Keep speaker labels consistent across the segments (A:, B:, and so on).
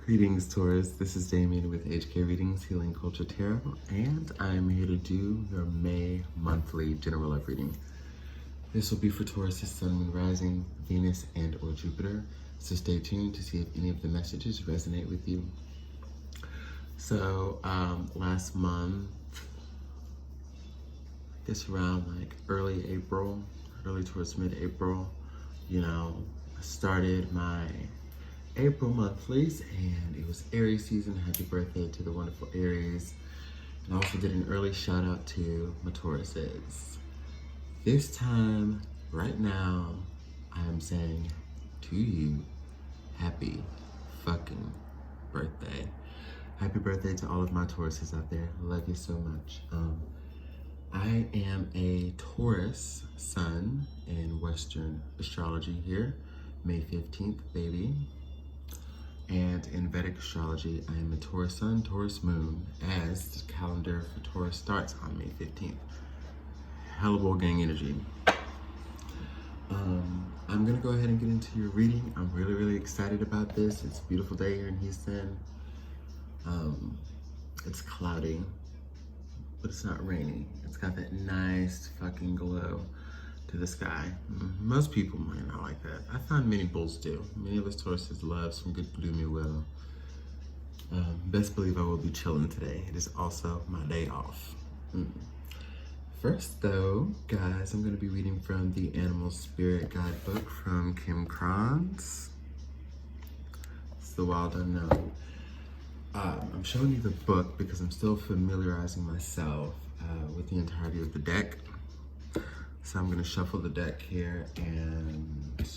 A: Greetings, Taurus. This is Damien with HK Readings, Healing Culture Tarot, and I'm here to do your May monthly general love reading. This will be for Taurus' Sun, Moon, Rising, Venus, and or Jupiter, so stay tuned to see if any of the messages resonate with you. So, last month, I guess around like early April, early towards mid-April, I started my April monthlies, and it was Aries season. Happy birthday to the wonderful Aries. And I also did an early shout out to my Tauruses. This time, right now, I am saying to you, happy fucking birthday. Happy birthday to all of my Tauruses out there. I love you so much. I am a Taurus sun in Western astrology here, May 15th, baby. And in Vedic astrology, I am a Taurus sun, Taurus moon, as the calendar for Taurus starts on May 15th. Hella gang energy. I'm gonna go ahead and get into your reading. I'm really excited about this. It's a beautiful day here in Houston. It's cloudy, but it's not rainy. It's got that nice fucking glow to the sky. Most people might not like that. I find many bulls do. Many of us Tauruses love some good gloomy weather. Best believe I will be chilling today. It is also my day off. First though, guys, I'm gonna be reading from the Animal Spirit Guidebook from Kim Kranz. It's the Wild Unknown. I'm showing you the book because I'm still familiarizing myself with the entirety of the deck. So I'm gonna shuffle the deck here, and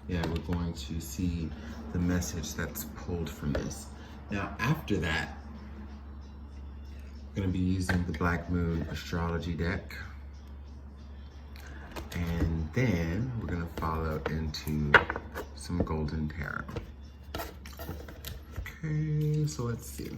A: yeah, we're going to see the message that's pulled from this. Now, after that, we're gonna be using the Black Moon astrology deck. And then we're gonna follow into some Golden Tarot. Okay, so let's see.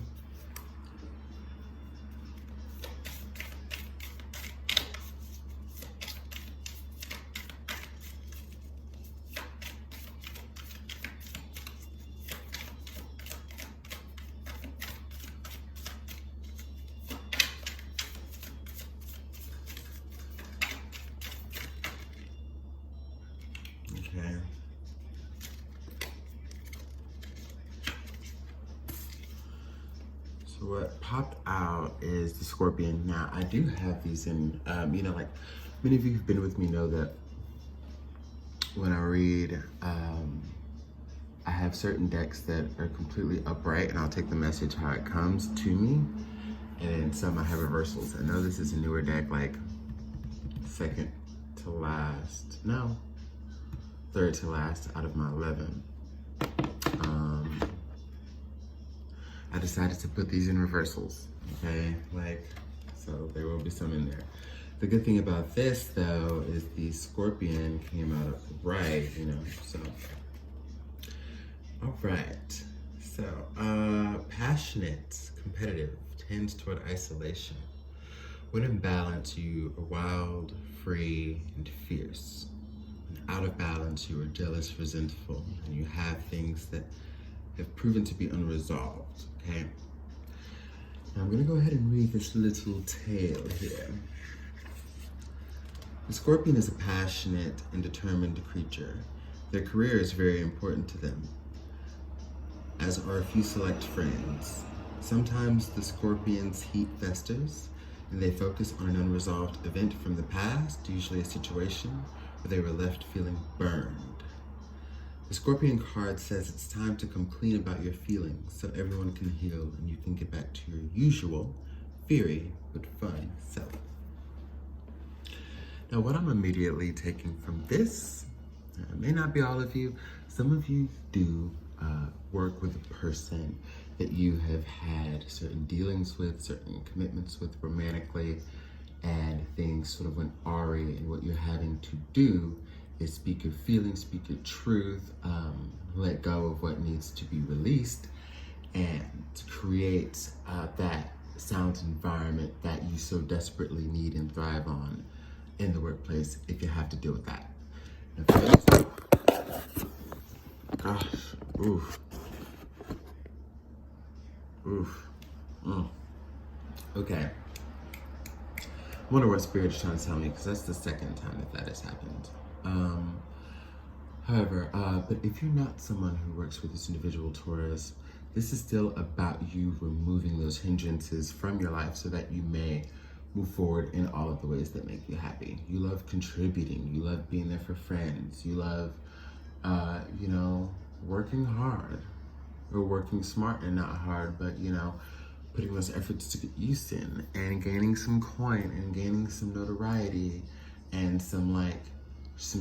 A: Okay. So what popped out is the Scorpion. Now, I do have these in, like many of you who've been with me know that when I read, I have certain decks that are completely upright, and I'll take the message how it comes to me. And some I have reversals. I know this is a newer deck, like second to last, no, third to last out of my 11. I decided to put these in reversals, okay? So there will be some in there. The good thing about this, though, is the Scorpion came out right, so. All right, so passionate, competitive, tends toward isolation. When in balance, you are wild, free, and fierce. When out of balance, you are jealous, resentful, and you have things that have proven to be unresolved, okay? Now I'm gonna go ahead and read this little tale here. The Scorpion is a passionate and determined creature. Their career is very important to them, as are a few select friends. Sometimes the Scorpion's heat festers, and they focus on an unresolved event from the past, usually a situation where they were left feeling burned. The Scorpion card says it's time to come clean about your feelings so everyone can heal and you can get back to your usual, fiery, but fun self. Now, what I'm immediately taking from this, it may not be all of you, some of you do work with a person that you have had certain dealings with, certain commitments with romantically, and things sort of went awry, and what you're having to do is speak your feelings, speak your truth, let go of what needs to be released, and to create that sound environment that you so desperately need and thrive on in the workplace if you have to deal with that. Now, gosh, Oof. Oof. Okay. I wonder what Spirit's trying to tell me, because that's the second time that has happened. However, but if you're not someone who works with this individual Taurus, this is still about you removing those hindrances from your life so that you may move forward in all of the ways that make you happy. You love contributing. You love being there for friends. You love, working hard, or working smart and not hard, but, putting those efforts to get used in and gaining some coin and gaining some notoriety and some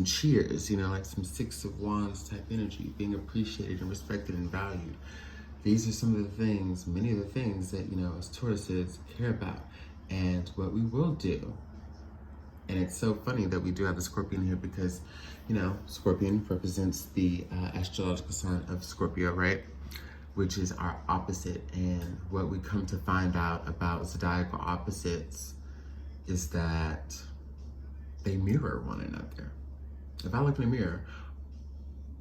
A: cheers, like some Six of Wands type energy, being appreciated and respected and valued. These are some of the things, many of the things that, as Tauruses care about and what we will do. And it's so funny that we do have a Scorpion here because, Scorpion represents the astrological sign of Scorpio, right? Which is our opposite. And what we come to find out about zodiacal opposites is that they mirror one another. If I look in a mirror,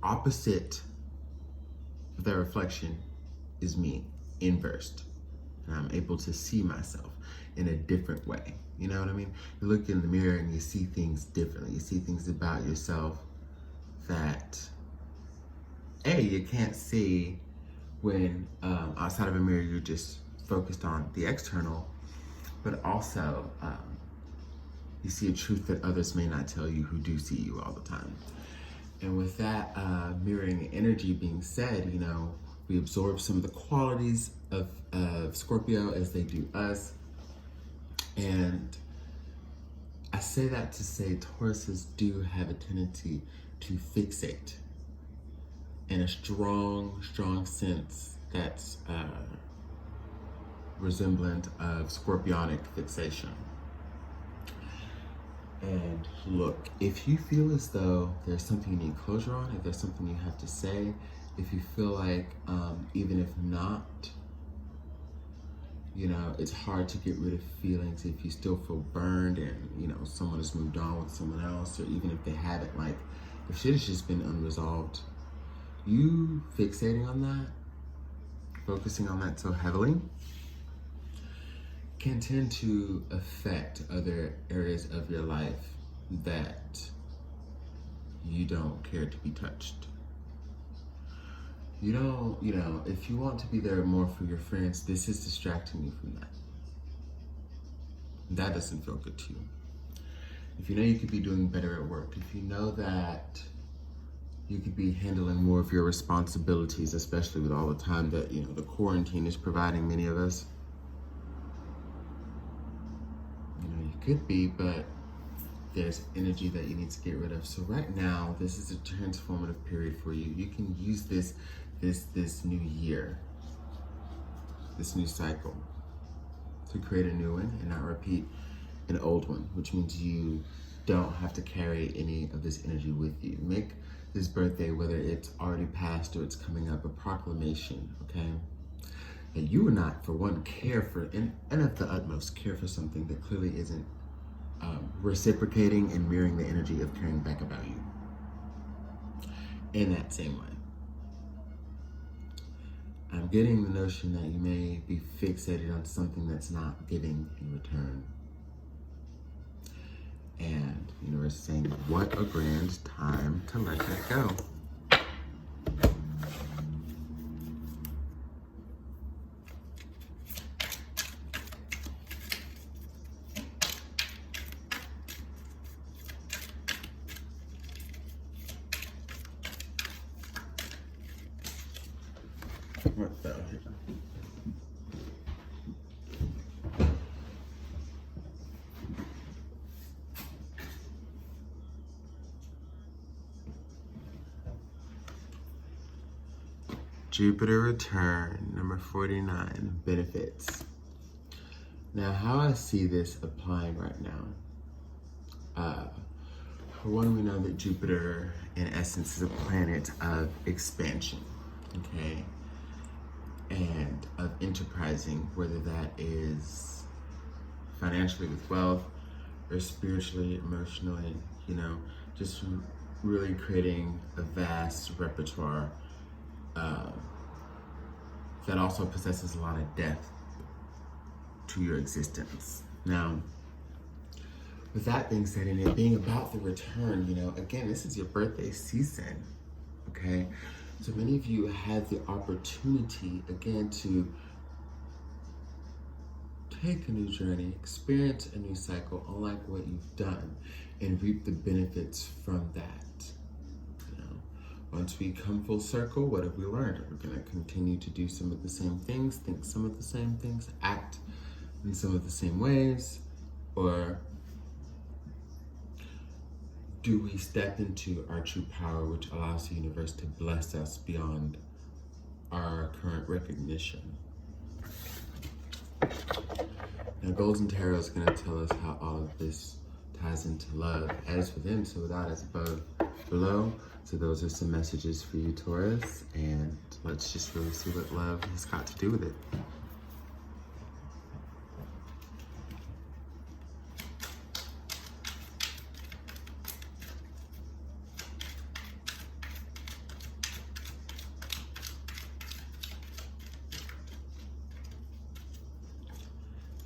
A: opposite of that reflection is me, inversed. And I'm able to see myself in a different way. You know what I mean? You look in the mirror and you see things differently. You see things about yourself that, you can't see when outside of a mirror you're just focused on the external, but also you see a truth that others may not tell you who do see you all the time. And with that mirroring energy being said, we absorb some of the qualities of Scorpio as they do us. And I say that to say Tauruses do have a tendency to fixate in a strong sense that's resemblant of Scorpionic fixation. And look, if you feel as though there's something you need closure on, if there's something you have to say, if you feel like even if not, it's hard to get rid of feelings, if you still feel burned and, someone has moved on with someone else, or even if they haven't, if shit has just been unresolved, you fixating on that, focusing on that so heavily, can tend to affect other areas of your life that you don't care to be touched. You don't, if you want to be there more for your friends, this is distracting you from that. That doesn't feel good to you. If you know you could be doing better at work, if you know that you could be handling more of your responsibilities, especially with all the time that, the quarantine is providing many of us. You could be, but there's energy that you need to get rid of. So right now, this is a transformative period for you. You can use this new year, this new cycle, to create a new one and not repeat an old one, which means you don't have to carry any of this energy with you. Make this birthday, whether it's already passed or it's coming up, a proclamation, okay? That you will not, for one, care for, and at the utmost, care for something that clearly isn't reciprocating and mirroring the energy of caring back about you in that same way. I'm getting the notion that you may be fixated on something that's not giving in return. And universe is saying, what a grand time to let that go. What fell here? Jupiter return, number 49, benefits. Now, how I see this applying right now. For one, we know that Jupiter, in essence, is a planet of expansion, okay? And of enterprising, whether that is financially with wealth or spiritually, emotionally, just really creating a vast repertoire that also possesses a lot of depth to your existence. Now, with that being said, and it being about the return, you know, again, this is your birthday season, okay? So many of you had the opportunity, again, to take a new journey, experience a new cycle, unlike what you've done, and reap the benefits from that. You know, once we come full circle, what have we learned? We're going to continue to do some of the same things, think some of the same things, act in some of the same ways, or do we step into our true power, which allows the universe to bless us beyond our current recognition? Now, Golden Tarot is going to tell us how all of this ties into love. As within, so without, as above, below. So those are some messages for you, Taurus. And let's just really see what love has got to do with it.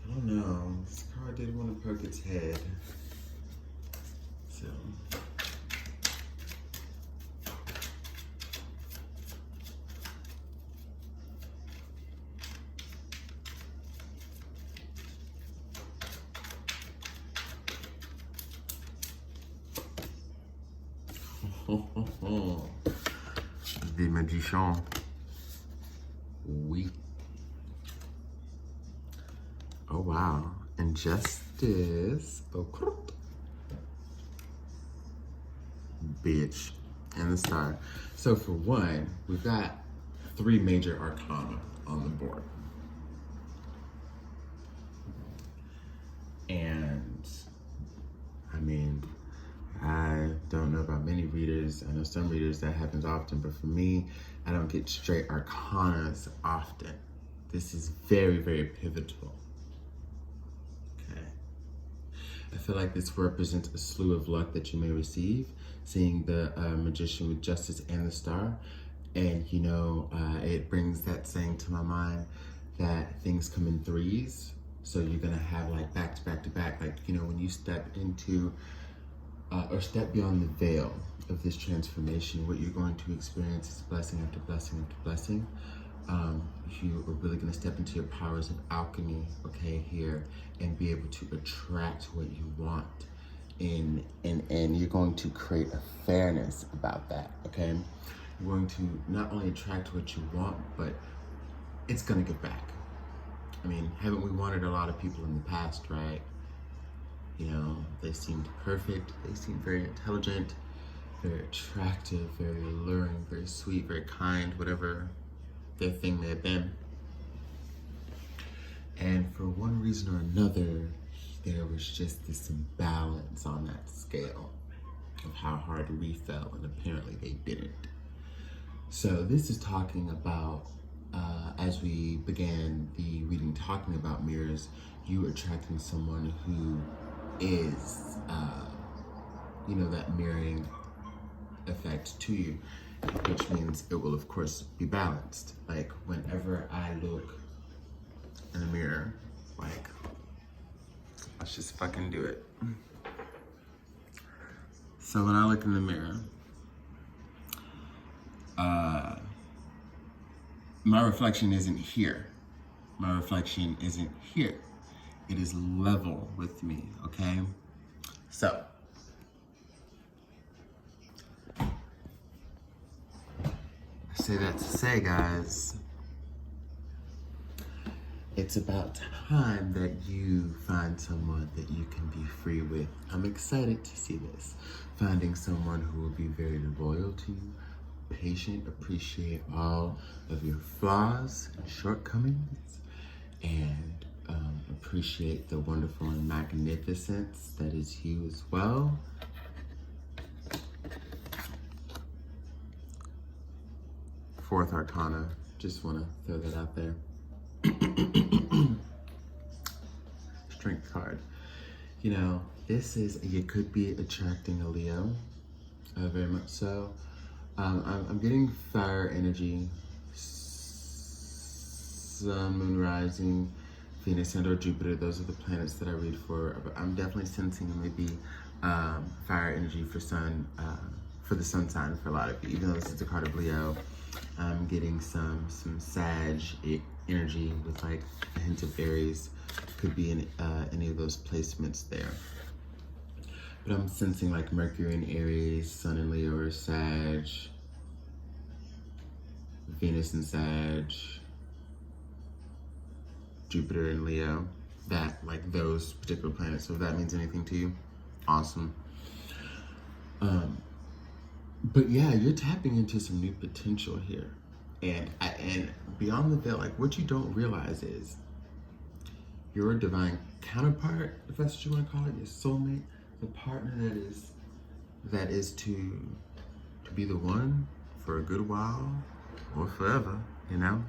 A: I don't know, this card didn't want to poke its head, so. The Magician. Oui. Oh wow, Injustice, oh, bitch, and the Star. So for one, we've got 3 major arcana on the board. And, I mean, I don't know about many readers. I know some readers that happens often, but for me, I don't get straight arcanas often. This is very, very pivotal. I feel like this represents a slew of luck that you may receive, seeing the Magician with Justice and the Star. And, you know, it brings that saying to my mind that things come in threes. So you're going to have like back to back to back. Like, you know, when you step into or step beyond the veil of this transformation, what you're going to experience is blessing after blessing after blessing. You are really going to step into your powers of alchemy, okay, here, and be able to attract what you want. And you're going to create a fairness about that, okay? You're going to not only attract what you want, but it's going to give back. I mean, haven't we wanted a lot of people in the past, right? You know, they seemed perfect, they seemed very intelligent, very attractive, very alluring, very sweet, very kind, whatever their thing may have been. And for one reason or another, there was just this imbalance on that scale of how hard we fell, and apparently they didn't. So this is talking about, as we began the reading talking about mirrors, you attracting someone who is, you know, that mirroring effect to you, which means it will of course be balanced. Like whenever I look in the mirror, like, let's just fucking do it. So when I look in the mirror, my reflection isn't here. My reflection isn't here. It is level with me, okay? So, I say that to say, guys, it's about time that you find someone that you can be free with. I'm excited to see this. Finding someone who will be very loyal to you, patient, appreciate all of your flaws and shortcomings, and appreciate the wonderful and magnificence that is you as well. Fourth Arcana, just want to throw that out there. Strength card. You know, this is, you could be attracting a Leo, very much so. I'm getting fire energy, sun, moon, rising, Venus, and or Jupiter. Those are the planets that I read for. But I'm definitely sensing maybe fire energy for sun, for the sun sign for a lot of you. Even though this is a card of Leo, I'm getting some Sag energy with like a hint of Aries. Could be in any of those placements there. But I'm sensing like Mercury in Aries, Sun in Leo or Sag, Venus in Sag, Jupiter in Leo, that, like those particular planets. So if that means anything to you, awesome. But yeah, you're tapping into some new potential here. And beyond the veil, like what you don't realize is your divine counterpart, if that's what you want to call it, your soulmate, the partner that is to be the one for a good while or forever, you know?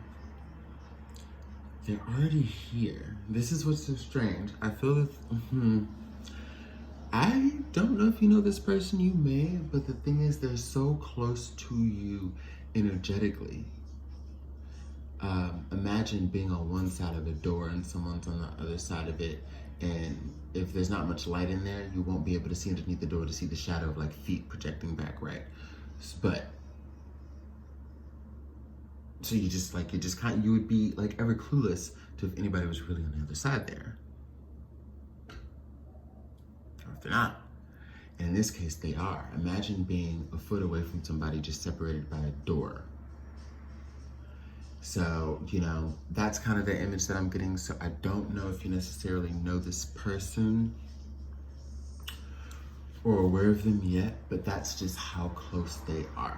A: They're already here. This is what's so strange. I feel that, I don't know if you know this person, you may, but the thing is they're so close to you energetically. Imagine being on one side of a door and someone's on the other side of it, and if there's not much light in there, you won't be able to see underneath the door to see the shadow of like feet projecting back, right? But so you would be like ever clueless to if anybody was really on the other side there, or if they're not. And in this case, they are. Imagine being a foot away from somebody just separated by a door. So, you know, that's kind of the image that I'm getting. So I don't know if you necessarily know this person or aware of them yet, but that's just how close they are.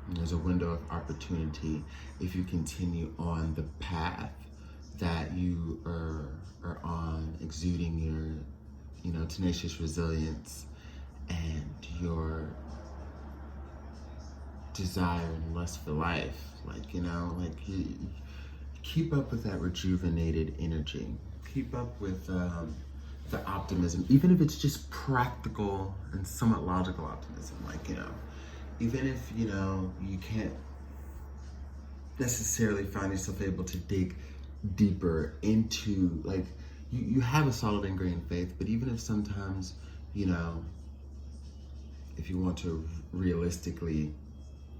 A: And there's a window of opportunity if you continue on the path that you are on, exuding your, you know, tenacious resilience and your desire and lust for life. Like, you know, like you keep up with that rejuvenated energy. Keep up with the optimism, even if it's just practical and somewhat logical optimism. Like, you know, even if, you know, you can't necessarily find yourself able to dig deeper into, like, you have a solid ingrained faith, but even if sometimes, you know, if you want to realistically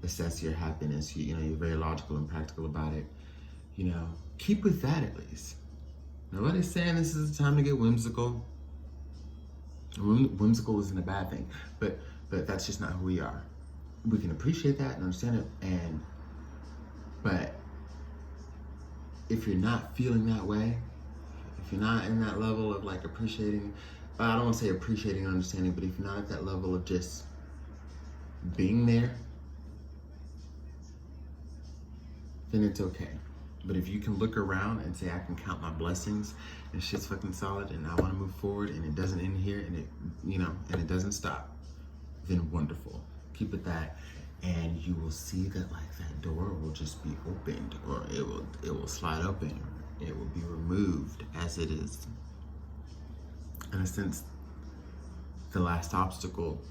A: assess your happiness, you know, you're very logical and practical about it, you know, keep with that at least. Nobody's saying this is the time to get whimsical. Whimsical isn't a bad thing, but that's just not who we are. We can appreciate that and understand it, but if you're not feeling that way, if you're not in that level of like appreciating, I don't want to say appreciating and understanding, but if you're not at that level of just being there, then it's okay. But if you can look around and say, I can count my blessings and shit's fucking solid and I want to move forward and it doesn't end here and it, you know, and it doesn't stop, then wonderful. Keep it that, and you will see that like that door will just be opened, or it will slide open, or it will be removed as it is. In a sense, the last obstacle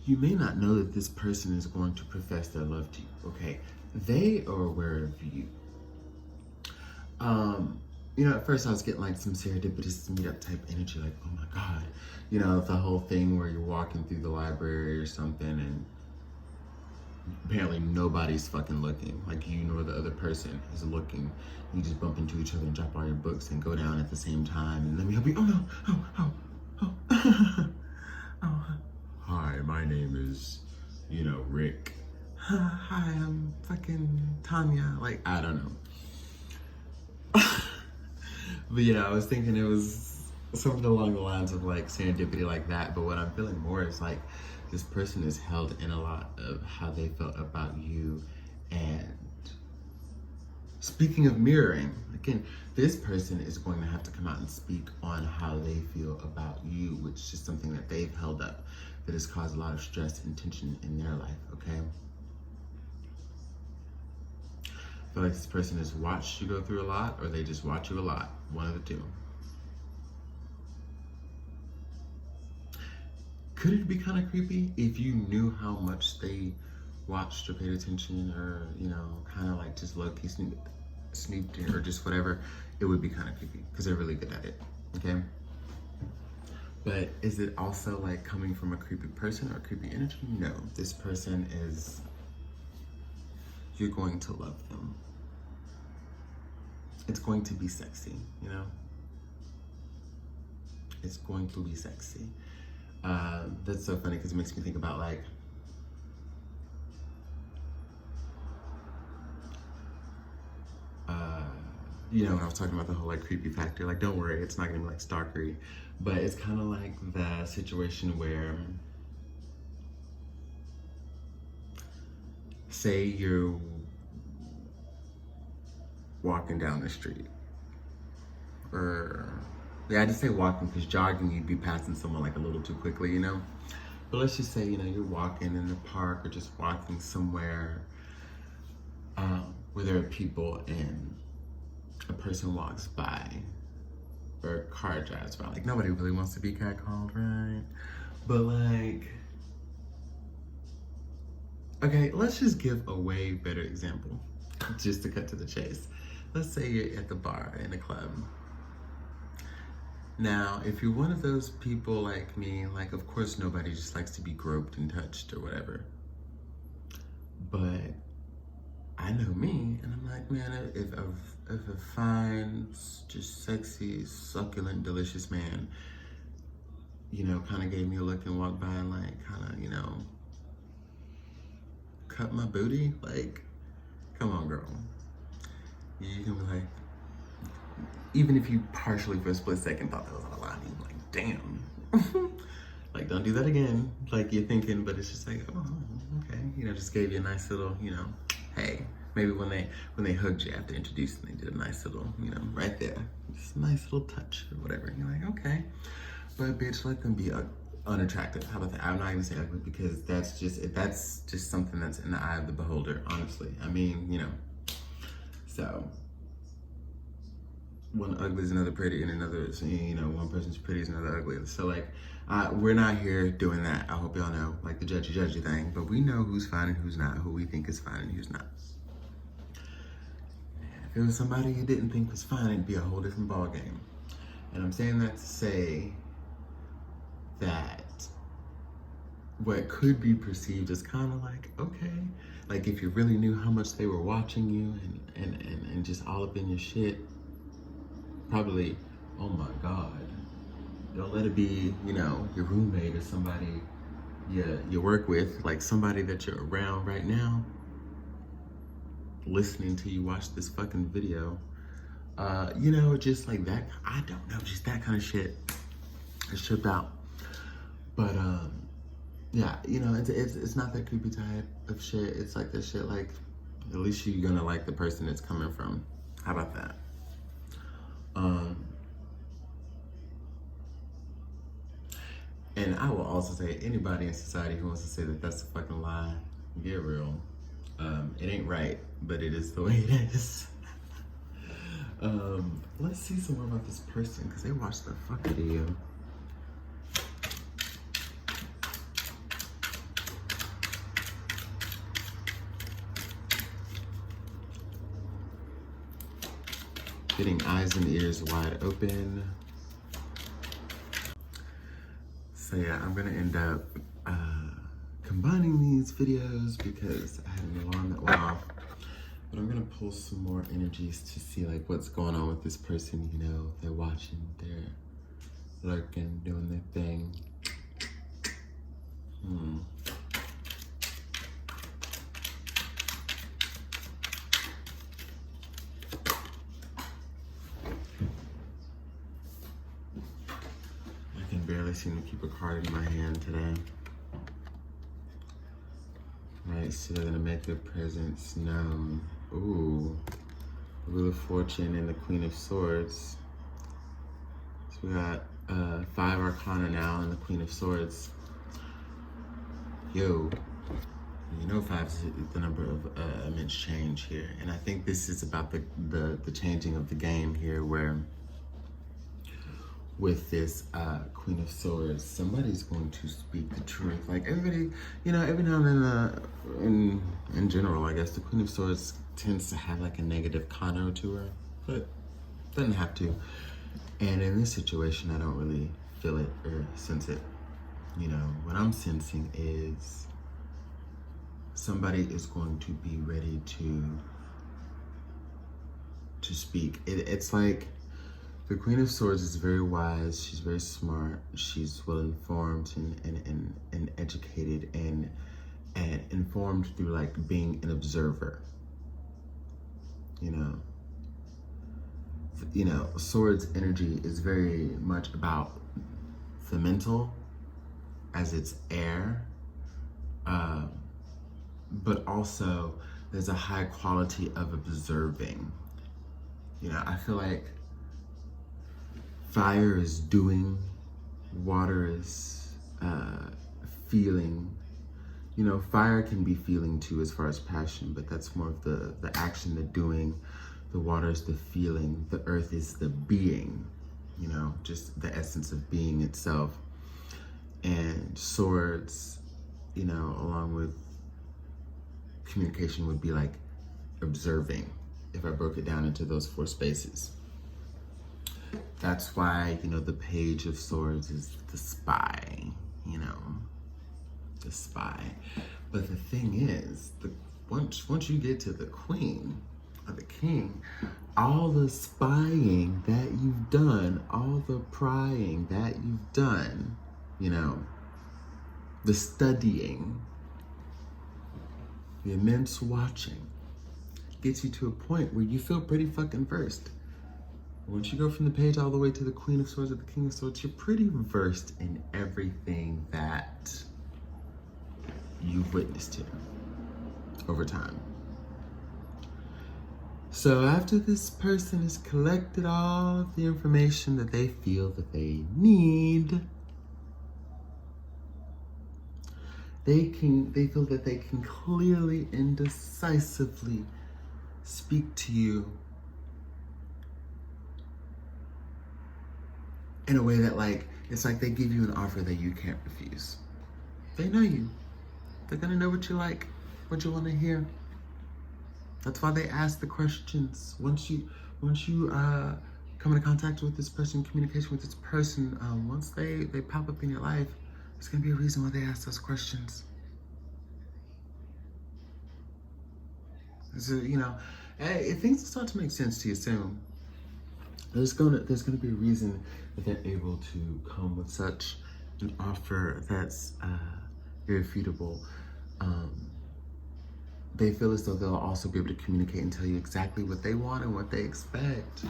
A: you may not know that this person is going to profess their love to you, okay? They are aware of you. You know, at first I was getting like some serendipitous meetup type energy, like, oh my God. You know, the whole thing where you're walking through the library or something and apparently nobody's fucking looking, like you nor the other person is looking. You just bump into each other and drop all your books and go down at the same time and let me help you. Oh no, oh. Hi, my name is, you know, Rick. Hi, I'm fucking Tanya. Like, I don't know. But yeah, I was thinking it was something along the lines of like serendipity like that. But what I'm feeling more is like this person is held in a lot of how they felt about you. And speaking of mirroring, again, this person is going to have to come out and speak on how they feel about you, which is something that they've held up that has caused a lot of stress and tension in their life, okay? feel like this person has watched you go through a lot, or they just watch you a lot. One of the two. Could it be kind of creepy if you knew how much they watched or paid attention, or, you know, kind of like just low-key snooped in, or just whatever? It would be kind of creepy because they're really good at it, okay? But is it also like coming from a creepy person or creepy energy? No, this person is, you're going to love them. It's going to be sexy, you know? It's going to be sexy. That's so funny because it makes me think about like, you know, when I was talking about the whole like creepy factor, like don't worry, it's not gonna be like stalkery, but it's kind of like the situation where, say you're walking down the street, or yeah, I just say walking because jogging, you'd be passing someone like a little too quickly, you know? But let's just say, you know, you're walking in the park or just walking somewhere where there are people and a person walks by or a car drives by. Like, nobody really wants to be catcalled, right? But like, okay, let's just give a way better example, just to cut to the chase. Let's say you're at the bar in a club. Now, if you're one of those people like me, like, of course nobody just likes to be groped and touched or whatever. But I know me, and I'm like, man, if a fine, just sexy, succulent, delicious man, you know, kind of gave me a look and walked by and like, kind of, you know, cut my booty, like, come on, girl. You can be like, even if you partially for a split second thought that was a lie, you're like, damn. Like, don't do that again. Like, you're thinking, but it's just like, oh, okay. You know, just gave you a nice little, you know, hey. Maybe when they hugged you after introducing, they did a nice little, you know, right there. Just a nice little touch or whatever. And you're like, okay. But bitch, let them be unattractive. How about that? I'm not gonna say ugly because that's just something that's in the eye of the beholder, honestly. I mean, you know. So one ugly is another pretty, and another is, you know, one person's pretty is another ugly. So like, we're not here doing that. I hope y'all know, like the judgy thing, but we know who's fine and who's not, who we think is fine and who's not. If it was somebody you didn't think was fine, it'd be a whole different ball game. And I'm saying that to say that what could be perceived as kind of like, okay, like if you really knew how much they were watching you and just all up in your shit, probably, oh my God. Don't let it be, you know, your roommate or somebody you work with, like somebody that you're around right now, listening to you watch this fucking video. You know, just like that, I don't know, just that kind of shit. It's tripped out. But yeah, you know, it's not that creepy type of shit. It's like that shit, like, at least you're gonna like the person it's coming from. How about that? And I will also say, anybody in society who wants to say that that's a fucking lie, get real. It ain't right, but it is the way it is. Let's see some more about this person, because they watched the fuck out of you. Getting eyes and ears wide open. So yeah, I'm gonna end up combining these videos because I had an alarm that went off. But I'm gonna pull some more energies to see like what's going on with this person. You know, they're watching, they're lurking, doing their thing. I can barely seem to keep a card in my hand today. Right, so they're gonna make their presence known. Ooh, the Wheel of Fortune and the Queen of Swords. So we got 5 Arcana now and the Queen of Swords. Yo, You know, 5 is the number of immense change here. And I think this is about the changing of the game here, where with this Queen of Swords, somebody's going to speak the truth. Like everybody, you know, every now and then, in general, I guess the Queen of Swords tends to have like a negative conno to her, but doesn't have to. And in this situation, I don't really feel it or sense it. You know, what I'm sensing is somebody is going to be ready to speak. It's like the Queen of Swords is very wise. She's very smart. She's well informed and educated and informed through like being an observer. You know, Swords energy is very much about the mental, as it's air, but also there's a high quality of observing. You know, I feel like fire is doing, water is feeling. You know, fire can be feeling too as far as passion, but that's more of the action, the doing. The water is the feeling, the earth is the being, you know, just the essence of being itself. And swords, you know, along with communication would be like observing, if I broke it down into those 4 spaces. That's why, you know, the Page of Swords is the spy, you know, the spy. But the thing is, once you get to the Queen or the King, all the spying that you've done, all the prying that you've done, you know, the studying, the immense watching, gets you to a point where you feel pretty fucking versed. Once you go from the Page all the way to the Queen of Swords or the King of Swords, you're pretty versed in everything that you've witnessed here over time. So after this person has collected all of the information that they feel that they need, they feel that they can clearly and decisively speak to you in a way that, like, it's like they give you an offer that you can't refuse. They know you. They're gonna know what you like, what you want to hear. That's why they ask the questions. Once you come into contact with this person, communication with this person, once they pop up in your life, there's gonna be a reason why they ask those questions. So, you know, if things start to make sense to you soon, there's gonna be a reason that they're able to come with such an offer that's irrefutable. They feel as though they'll also be able to communicate and tell you exactly what they want and what they expect.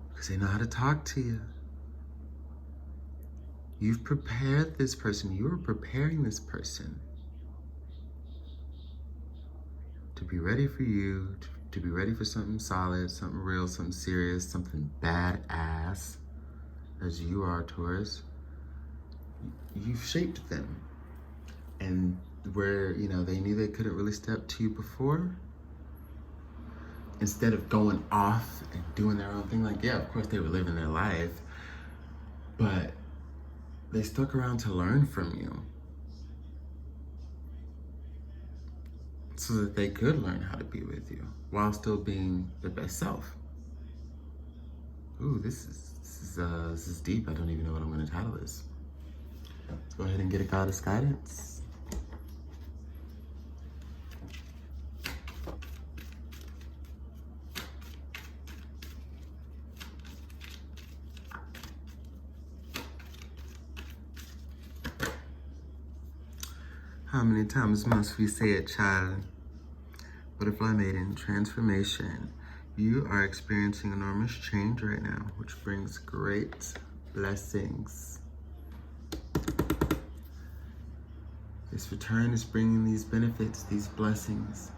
A: Because they know how to talk to you. You've prepared this person. You're preparing this person to be ready for you, to be ready for something solid, something real, something serious, something badass, as you are, Taurus. You've shaped them. And where, you know, they knew they couldn't really step to you before, instead of going off and doing their own thing, like, yeah, of course they were living their life, but they stuck around to learn from you so that they could learn how to be with you while still being their best self. Ooh, this is deep. I don't even know what I'm going to title this. Let's go ahead and get a goddess guidance. How many times must we say it, child? Butterfly Maiden, transformation. You are experiencing enormous change right now, which brings great blessings. This return is bringing these benefits, these blessings.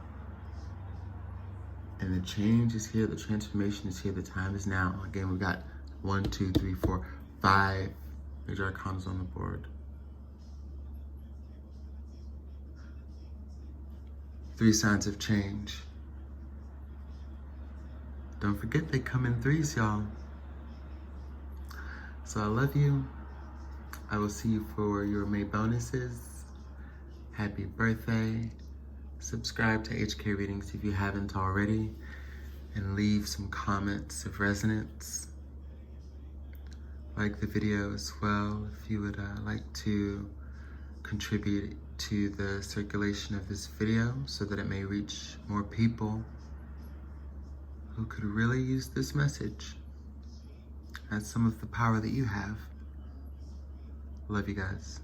A: And the change is here, the transformation is here, the time is now. Again, we've got 1, 2, 3, 4, 5 major arcanas on the board. 3 signs of change. Don't forget they come in threes, y'all. So I love you. I will see you for your May bonuses. Happy birthday. Subscribe to HK Readings if you haven't already, and leave some comments of resonance. Like the video as well if you would like to contribute to the circulation of this video so that it may reach more people who could really use this message. That's some of the power that you have. Love you guys.